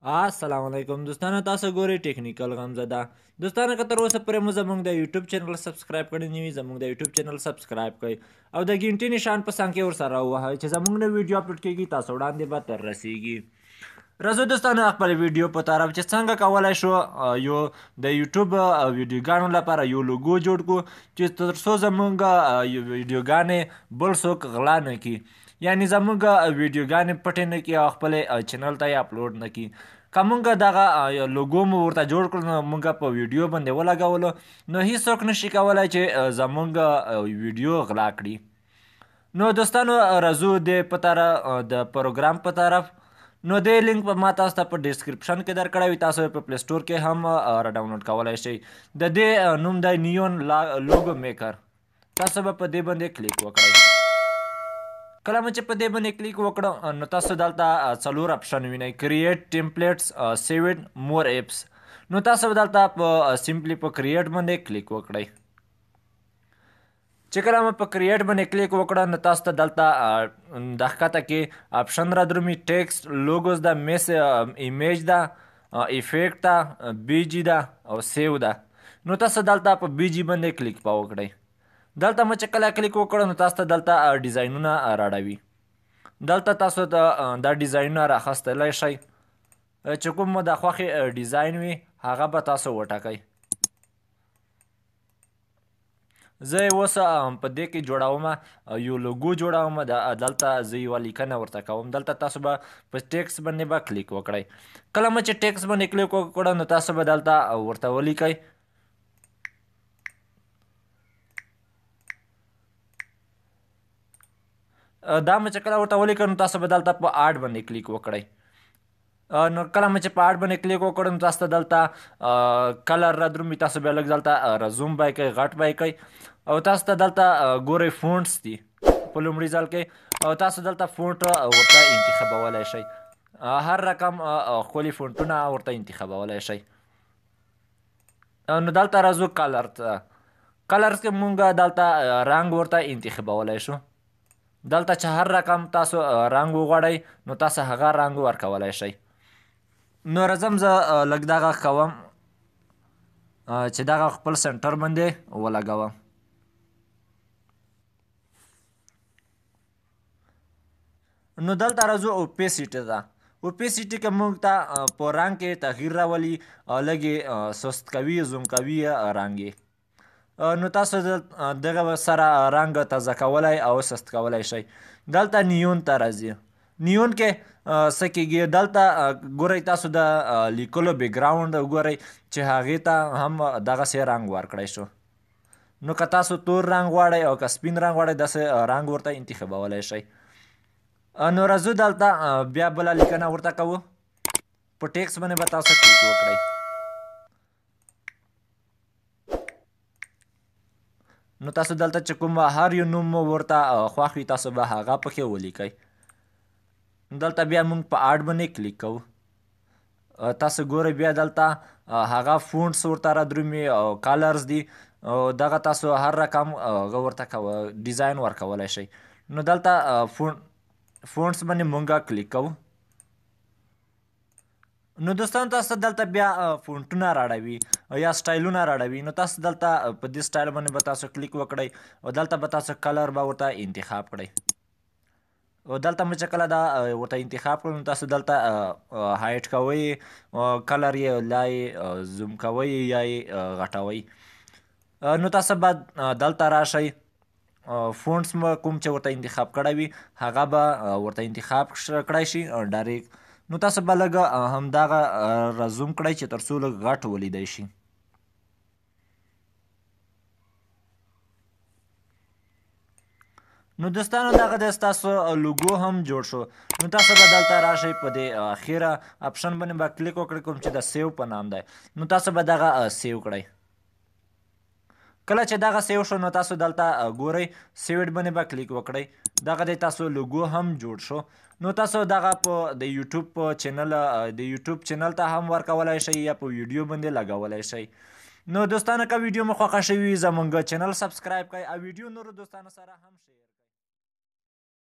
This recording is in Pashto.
अस्सलाम वालेकुम दोस्तانو تاسو ګوري ټیکنیکل غمزده دوستانو که تر اوسه پورې مو زموږ د یوټیوب چینل سبسکرایب کړی نه وي زموږ د یوټیوب چینل سبسکرایب کړئ او د ګینټې نشان په څنګ کې ورسره ووهئ چې زموږ نه ویډیو اپلوډ کیږي تاسو وړاندې به تر رسیږي راځو دوستانو خپل ویډیو په طرف چې څنګه کولای شو یو د یوټیوب ویډیوګانو لپاره یو لوګو جوړ کړو چې تر څو زموږ ویډیوګانې بل څوک غلا نه کړي یعنی زموږ ویډیوګانې پټې نه کړي او خپل چینل ته یې اپلوډ نه کړي که موږ دغه لوګو مو ورته جوړ کړو نو موږ په ویډیو باندې ولګولو نو هیڅوک نشي کولی چې زموږ ویډیو غلا کړي نو دوستانو راځو د پروګرام په طرف نو د لینک په ما تاسو ته په ډسکرپشن کې درکړی وي تاسو په پلی سټور کې هم را ډاونلوډ کولی شئ د دې نوم دی نیون لوګو میکر تاسو به په دې باندې کلیک وکړئ کله مو چې په دې باندې کلیک وکړو نو تاسو دلته څلور اپشن وینئ کریټ ټیمپلیټس سیو اټ مور ایپس نو تاسو دلته په سمپلی په کریټ باندې کلیک وکړئ چې کله مو په کریټ باندې کلیک وکړه نو تاسو ته دلته د ښکته کې اپشن را درومي ټیکسټ لوګوز ده میس ایمیج ده افیکټ ده بی جی ده او سیو ده نو تاسو دلته په بی جی باندې کلیک په وکړئ دلته مو چې کله کلیک وکړو نو تاسو ته دلته ډیزاینونه راړوي دلته تاسو ته دا ډیزاینونه راخیستلی شئ چې کوم مو د خوښې ډیزاین وي هغه به تاسو وټاکئ زه یې اوس په دې کې جوړوم یو لوګو جوړوم دلته زه یوه لیکنه ورته کوم دلته تاسو به په ټیکس باندې به کلیک وکړئ کله مو چې ټیکس باندې کلیک وکړه نو تاسو به دلته ورته ولیکئ دا مو چې کله ورته ولیکئ نو تاسو به دلته په آډ باندې کلیک وکړئ نو کله مو چې په آډ باندې کلیک وکړو نو تاسو ته دلته کلر را درومي تاسو بیا لږ دلته زوم به یې کوئ غټ به یې کوئ او تاسو ته دلته ګورئ فونټس دي په لومړي ځل کې او تاسو دلته فونټ ورته انتخابولی شئ هر رقم ښکلي فونټونه ورته انتخابولی شئ نو دلته راځو کلر ته کلرز کې مونږ دلته رنګ ورته انتخابولی شو دلته چې هر رقم تاسو رنګ وغواړئ نو تاسو هغه رنګ ورکولی شئ نو راځم زه لږ دغه کوم چې دغه خپل سنټر باندې ولګوم نو دلته راځو اوپیسیټي ته اوپیسیټي کې موږ ته په رنګ کې تغییر راولي لږ یې سست کوي زوم کوي رنګ یې نو تاسو دغه سره رنګ تازه کولی او سست کولی شئ دلته نیون ته راځي نیون کې څه کیږي دلته ګورئ تاسو د لیکلو بیکګراوند وګورئ چې هغې ته هم دغسې رنګ ورکړی شو نو که تاسو تور رنګ غواړئ او که سپین رنګ غواړئ داسې رنګ ورته انتخابولی شئ نو راځو دلته بیا بله لیکنه ورته کوو په ټیکس باندې به تاسو کلیک وکړئ نو تاسو دلته چې کوم هر یو نوم مو ورته خوښ وي تاسو به هغه پکې ولیکئ دلته بیا موږ په آډ باندې کلیک کوو تاسو ګورئ بیا دلته هغه فونټس ورته را درومي او کالرز دي او دغه تاسو هر رقم هغه ورته ډیزاین ورکولی شئ نو دلته فونټس باندې مونږ کلیک کوو نو دوستانو تاسو دلته بیا فونټونه راړوي یا سټایلونه راړوي نو تاسو دلته په دې سټایل باندې به تاسو کلیک وکړئ او دلته به تاسو کلر به ورته انتخاب کړئ او دلته مو چې کله دا ورته انتخاب کړو نو تاسو دلته هایټ کوئ کلر یې لا یې زوم کوئ یا یې غټوئ نو تاسو به دلته راشئ فونټس مو کوم چې ورته انتخاب کړی وي هغه به ورته انتخاب کړی شي ډایرکټ نو تاسو به لږ همدغه رزوم کړئ چې تر څو لږ غټ ولیدی شي نو دوستانو دغه د ستاسو لوګو هم جوړ شو نو تاسو به دلته راشئ په دې اخیره اپشن باندې به کلیک وکړئ کوم چې د سیو په نام دی نو تاسو به دغه سیو کړئ کله چې دغه سیو شو نو تاسو دلته ګورئ سیو اټ باندې به کلیک وکړئ دغه د تاسو لوګو هم جوړ شو نو تاسو دغه په د یوټیوب په چینل د یوټیوب چینل ته هم ورکولی شئ یا په ویډیو باندې لګولی شئ نو دوستانو که ویډیو مو خوښه شوي زموږ چینل سبسکرایب کړئ او ویډیو نورو دوستانو سره هم شیر